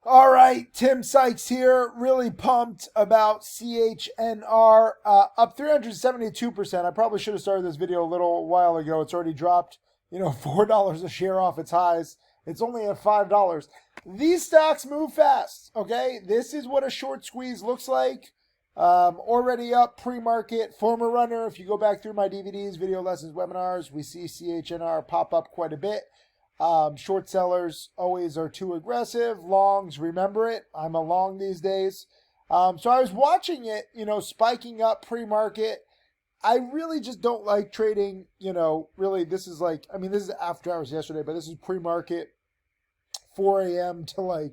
All right, Tim Sykes here. Really pumped about CHNR. Up 372%. I probably should have started this video a little while ago. It's already dropped, $4 a share off its highs. It's only at $5. These stocks move fast, okay? This is what a short squeeze looks like. Already up pre-market, former runner. If you go back through my DVDs, video lessons, webinars, we see CHNR pop up quite a bit. Short sellers always are too aggressive. Longs, remember it. I'm a long these days. So I was watching it, spiking up pre-market. I really just don't like trading, really this is this is after hours yesterday, but this is pre-market 4 a.m. to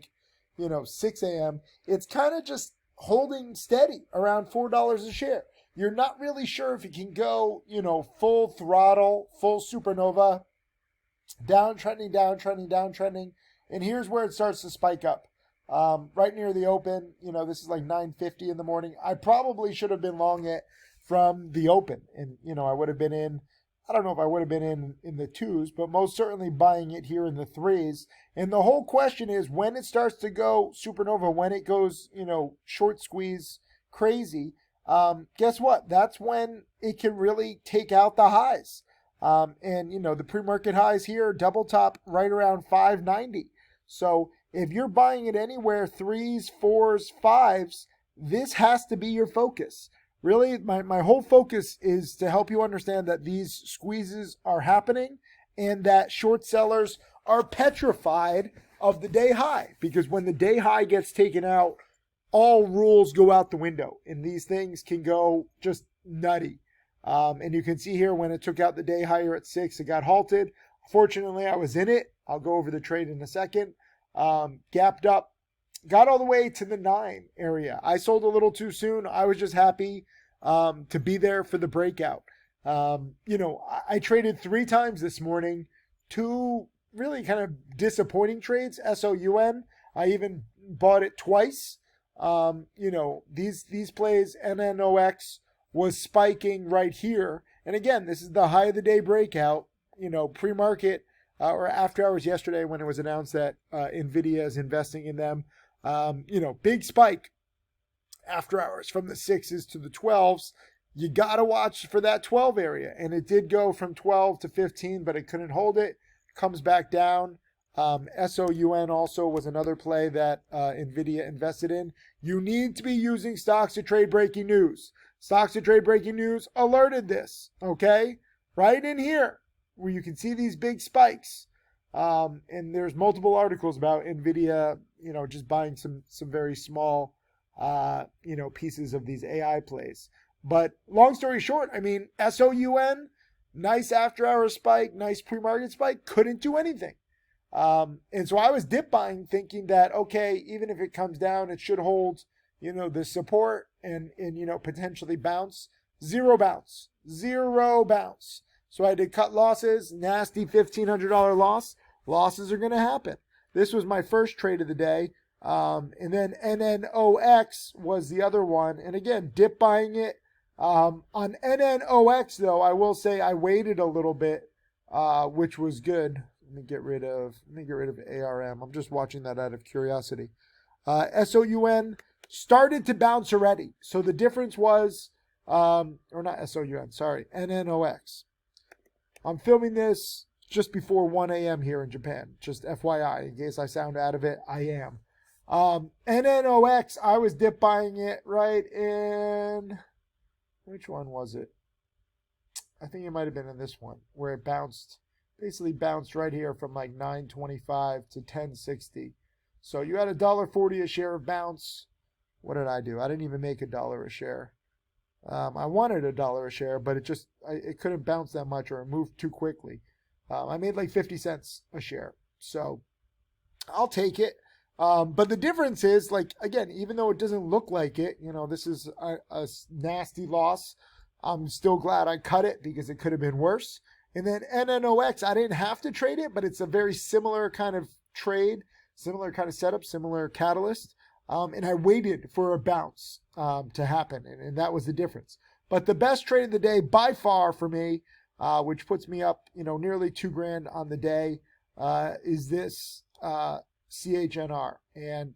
6 a.m. It's kind of just holding steady around $4 a share. You're not really sure if you can go, full throttle, full supernova, downtrending, downtrending, downtrending. And here's where it starts to spike up. Right near the open, this is like 9:50 in the morning. I probably should have been long it from the open. And, I would have been in, I don't know if I would have been in the twos, but most certainly buying it here in the threes. And the whole question is when it starts to go supernova, when it goes, short squeeze crazy, guess what? That's when it can really take out the highs. The pre-market highs here, double top right around 590. So if you're buying it anywhere, threes, fours, fives, this has to be your focus. Really, my whole focus is to help you understand that these squeezes are happening and that short sellers are petrified of the day high, because when the day high gets taken out, all rules go out the window and these things can go just nutty. And you can see here when it took out the day higher at 6, it got halted. Fortunately, I was in it. I'll go over the trade in a second. Gapped up, got all the way to the 9 area. I sold a little too soon. I was just happy to be there for the breakout. I traded 3 times this morning. 2 really kind of disappointing trades, SOUN. I even bought it twice. These plays, NNOX, was spiking right here. And again, this is the high of the day breakout, pre-market or after hours yesterday when it was announced that NVIDIA is investing in them. Big spike after hours from the 6s to the 12s. You got to watch for that 12 area. And it did go from 12 to 15, but it couldn't hold it. Comes back down. SOUN also was another play that NVIDIA invested in. You need to be using stocks to trade breaking news. Stocks to trade breaking news alerted this, okay? Right in here where you can see these big spikes. And there's multiple articles about NVIDIA, just buying some very small, pieces of these AI plays. But long story short, SOUN, nice after hour spike, nice pre-market spike, couldn't do anything. And so I was dip buying thinking that, okay, even if it comes down, it should hold, the support and potentially bounce. Zero bounce. So I did cut losses, nasty $1,500 loss. Losses are going to happen. This was my first trade of the day. And then NNOX was the other one. And again, dip buying it. On NNOX though, I will say I waited a little bit, which was good. Let me get rid of ARM. I'm just watching that out of curiosity. SOUN started to bounce already. So the difference was, or not SOUN, sorry, NNOX. I'm filming this just before 1 a.m. here in Japan. Just FYI, in case I sound out of it, I am. NNOX, I was dip buying it right in, which one was it? I think it might have been in this one, where it basically bounced right here from like 925 to 1060. So you had $1.40 a share of bounce. What did I do? I didn't even make $1 a share. I wanted $1 a share, but it couldn't bounce that much, or it moved too quickly. I made like 50 cents a share. So I'll take it. But the difference is, again, even though it doesn't look like it, this is a nasty loss. I'm still glad I cut it because it could have been worse. And then NNOX, I didn't have to trade it, but it's a very similar kind of trade, similar kind of setup, similar catalyst. And I waited for a bounce to happen, and that was the difference. But the best trade of the day by far for me, which puts me up, nearly $2,000 on the day, is this CHNR. And,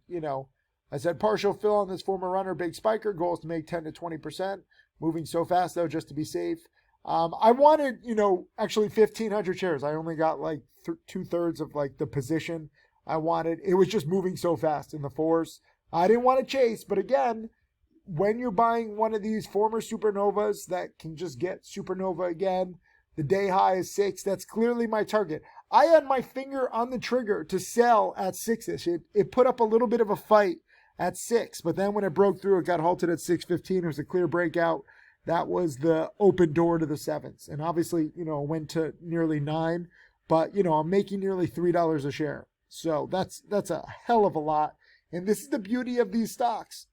I said partial fill on this former runner, big spiker. Goal is to make 10 to 20%. Moving so fast, though, just to be safe. I wanted, actually 1,500 shares. I only got like 2/3 of like the position I wanted. It was just moving so fast in the fours. I didn't want to chase, but again, when you're buying one of these former supernovas that can just get supernova again, the day high is 6. That's clearly my target. I had my finger on the trigger to sell at 6-ish. It put up a little bit of a fight at 6, but then when it broke through, it got halted at 6.15. It was a clear breakout. That was the open door to the 7s. And obviously, went to nearly 9, but, I'm making nearly $3 a share. So that's a hell of a lot. And this is the beauty of these stocks.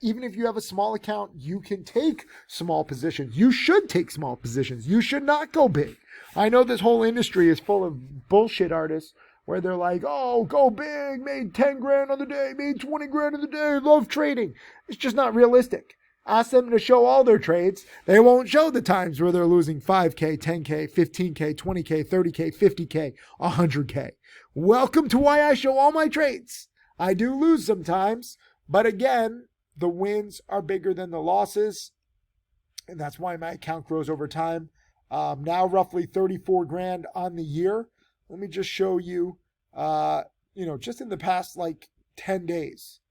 Even if you have a small account, you can take small positions. You should take small positions. You should not go big. I know this whole industry is full of bullshit artists where they're like, oh, go big, made 10 grand on the day, made 20 grand on the day, love trading. It's just not realistic. Ask them to show all their trades. They won't show the times where they're losing 5K, 10K, 15K, 20K, 30K, 50K, 100K. Welcome to why I show all my trades. I do lose sometimes, but again, the wins are bigger than the losses, and that's why my account grows over time. Now roughly 34 grand on the year. Let me just show you, just in the past like 10 days.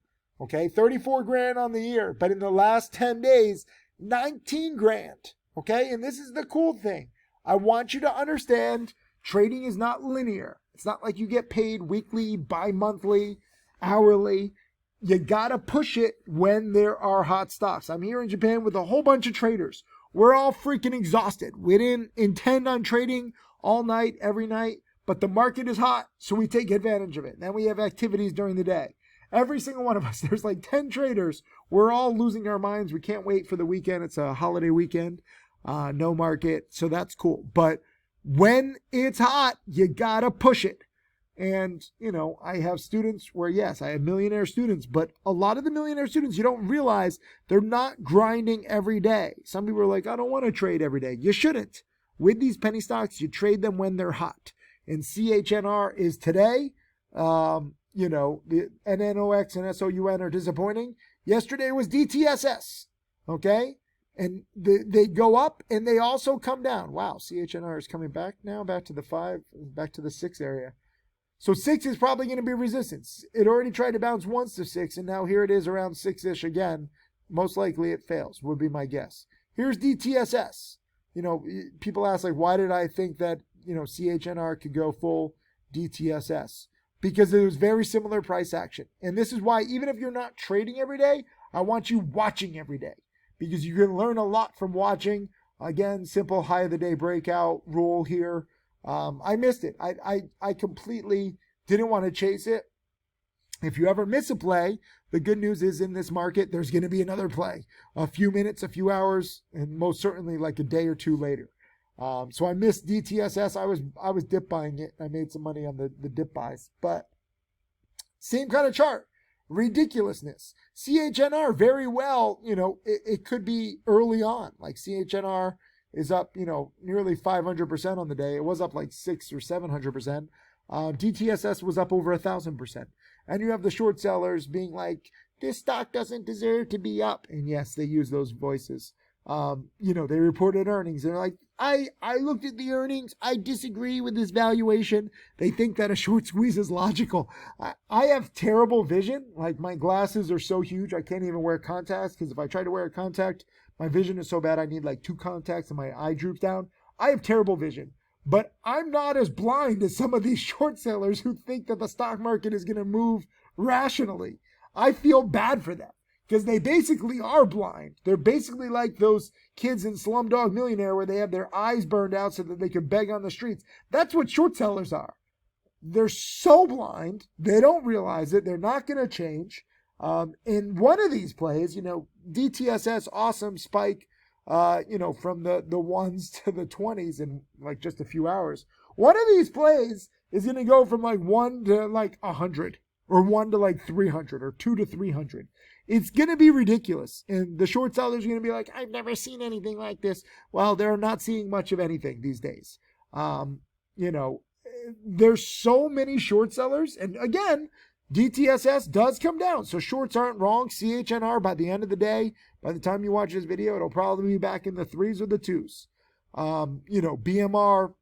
Okay, 34 grand on the year, but in the last 10 days, 19 grand. Okay, and this is the cool thing. I want you to understand trading is not linear. It's not like you get paid weekly, bi-monthly, hourly. You gotta push it when there are hot stocks. I'm here in Japan with a whole bunch of traders. We're all freaking exhausted. We didn't intend on trading all night, every night, but the market is hot, so we take advantage of it. Then we have activities during the day. Every single one of us, there's like 10 traders. We're all losing our minds. We can't wait for the weekend. It's a holiday weekend, no market, so that's cool. But when it's hot, you gotta push it. And, I have students where, yes, I have millionaire students, but a lot of the millionaire students, you don't realize they're not grinding every day. Some people are like, I don't want to trade every day. You shouldn't. With these penny stocks, you trade them when they're hot. And CHNR is today. The NNOX and SOUN are disappointing. Yesterday was DTSS. Okay? And they go up and they also come down. Wow, CHNR is coming back now, back to the 5, back to the 6 area. So 6 is probably going to be resistance. It already tried to bounce once to 6, and now here it is around 6-ish again. Most likely it fails, would be my guess. Here's DTSS. People ask, like, why did I think that, CHNR could go full DTSS? Because it was very similar price action. And this is why, even if you're not trading every day, I want you watching every day. Because you can learn a lot from watching. Again, simple high of the day breakout rule here. I missed it. I completely didn't want to chase it. If you ever miss a play, the good news is in this market, there's going to be another play. A few minutes, a few hours, and most certainly like a day or two later. So I missed DTSS. I was dip buying it. I made some money on the dip buys. But same kind of chart. Ridiculousness. CHNR, very well, it could be early on. Like CHNR is up, nearly 500% on the day. It was up like 600 or 700%. DTSS was up over 1,000%. And you have the short sellers being like, this stock doesn't deserve to be up. And yes, they use those voices. They reported earnings. They're like, I looked at the earnings. I disagree with this valuation. They think that a short squeeze is logical. I have terrible vision. Like my glasses are so huge, I can't even wear contacts because if I try to wear a contact, my vision is so bad I need like 2 contacts and my eye droops down. I have terrible vision, but I'm not as blind as some of these short sellers who think that the stock market is going to move rationally. I feel bad for them because they basically are blind. They're basically like those kids in Slumdog Millionaire where they have their eyes burned out so that they can beg on the streets. That's what short sellers are. They're so blind. They don't realize it. They're not going to change. In one of these plays, DTSS, awesome spike, from the 1s to the 20s in like just a few hours. One of these plays is going to go from like 1 to like 100 or 1 to like 300 or 2 to 300. It's going to be ridiculous. And the short sellers are going to be like, I've never seen anything like this. Well, they're not seeing much of anything these days. there's so many short sellers. And again, DTSS does come down. So shorts aren't wrong. CHNR, by the end of the day, by the time you watch this video, it'll probably be back in the 3s or the 2s. BMR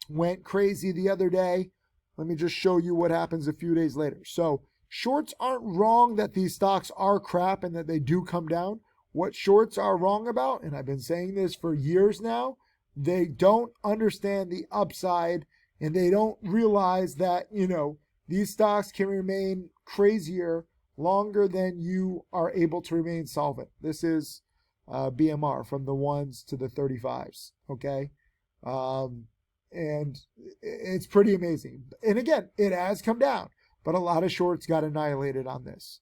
went crazy the other day. Let me just show you what happens a few days later. So shorts aren't wrong that these stocks are crap and that they do come down. What shorts are wrong about, and I've been saying this for years now, they don't understand the upside and they don't realize that, these stocks can remain crazier longer than you are able to remain solvent. This is BMR from the 1s to the 35s, okay? And it's pretty amazing. And again, it has come down, but a lot of shorts got annihilated on this.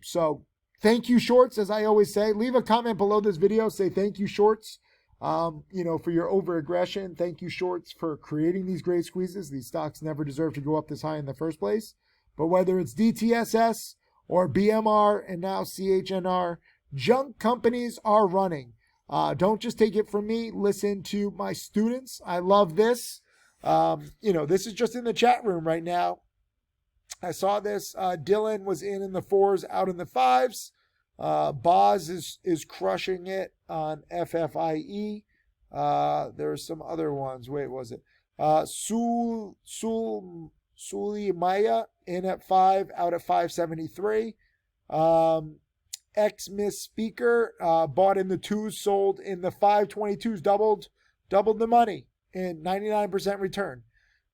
So thank you, shorts, as I always say. Leave a comment below this video. Say thank you, shorts, for your over-aggression. Thank you, shorts, for creating these great squeezes. These stocks never deserve to go up this high in the first place. But whether it's DTSS or BMR and now CHNR, junk companies are running. Don't just take it from me. Listen to my students. I love this. This is just in the chat room right now. I saw this. Dylan was in the 4s, out in the 5s. Boz is crushing it on FFIE. There's some other ones. Wait, was it? Sulimaya in at 5, out at 573. X-Miss Speaker, bought in the 2s, sold in the 522s, doubled the money in 99% return.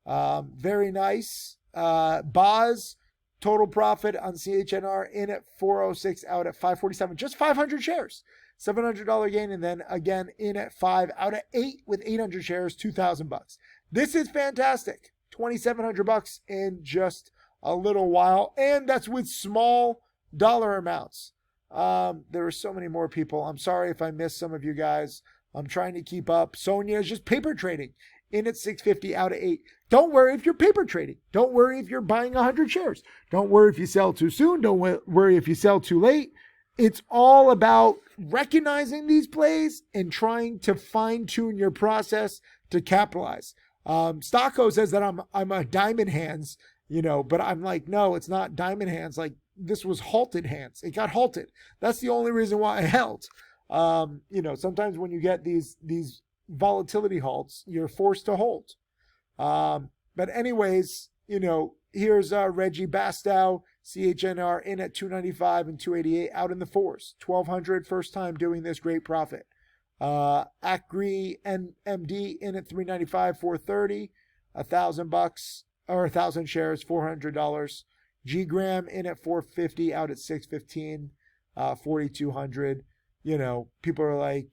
Very nice. Boz, total profit on CHNR in at 406, out at 547, just 500 shares, $700 gain. And then again in at 5, out at 8 with 800 shares, $2,000. This is fantastic. $2,700 in just a little while. And that's with small dollar amounts. There are so many more people. I'm sorry if I missed some of you guys. I'm trying to keep up. Sonia is just paper trading in at 650, out at 8. Don't worry if you're paper trading. Don't worry if you're buying 100 shares. Don't worry if you sell too soon. Don't worry if you sell too late. It's all about recognizing these plays and trying to fine tune your process to capitalize. Stocko says that I'm a diamond hands, but I'm like, no, it's not diamond hands. Like, this was halted hands. It got halted. That's the only reason why I held. Sometimes when you get these volatility halts, you're forced to hold. But anyways, here's Reggie Bastow, CHNR in at 295 and 288, out in the 4s, 1,200, first time doing this, great profit. Acri MD in at 395, 430, $1,000 or 1,000 shares, $400. G-Gram in at 450, out at 615, 4,200. People are like,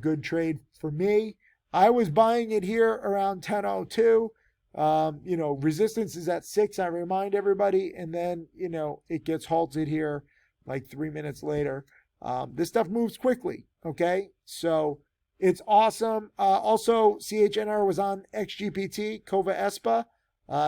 good trade for me. I was buying it here around 1002. Resistance is at 6. I remind everybody. And then, it gets halted here like 3 minutes later. This stuff moves quickly. Okay. So it's awesome. Also CHNR was on XGPT, Kova Espa,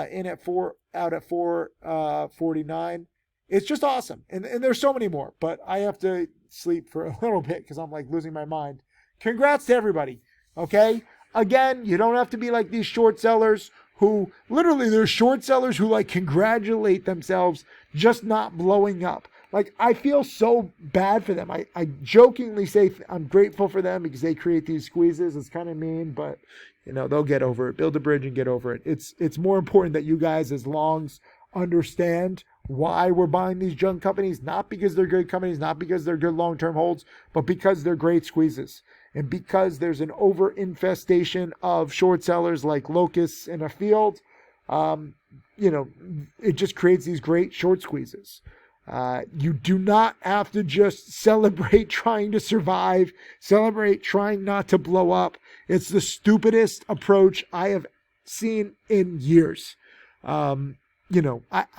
in at 4, out at 449. It's just awesome. And there's so many more, but I have to sleep for a little bit because I'm like losing my mind. Congrats to everybody. Okay. Again, you don't have to be like these short sellers who literally, they're short sellers who like congratulate themselves just not blowing up. Like, I feel so bad for them. I jokingly say I'm grateful for them because they create these squeezes. It's kind of mean, but they'll get over it. Build a bridge and get over it. It's more important that you guys as longs understand why we're buying these junk companies, not because they're good companies, not because they're good long-term holds, but because they're great squeezes. And because there's an over-infestation of short sellers like locusts in a field, it just creates these great short squeezes. You do not have to just celebrate trying to survive, celebrate trying not to blow up. It's the stupidest approach I have seen in years. I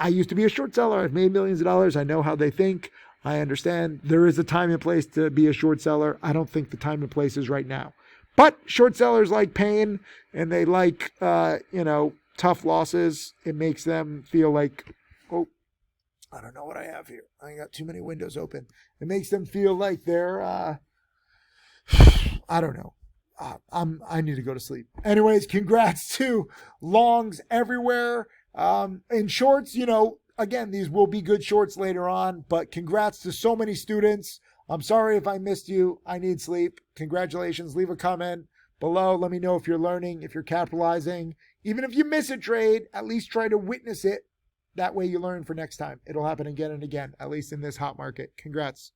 used to be a short seller. I've made millions of dollars. I know how they think. I understand there is a time and place to be a short seller. I don't think the time and place is right now. But short sellers like pain and they like, tough losses. It makes them feel like, I don't know what I have here. I got too many windows open. It makes them feel like they're, I don't know. I need to go to sleep. Anyways, congrats to longs everywhere. In shorts, again, these will be good shorts later on, but congrats to so many students. I'm sorry if I missed you. I need sleep. Congratulations. Leave a comment below. Let me know if you're learning, if you're capitalizing. Even if you miss a trade, at least try to witness it. That way you learn for next time. It'll happen again and again, at least in this hot market. Congrats.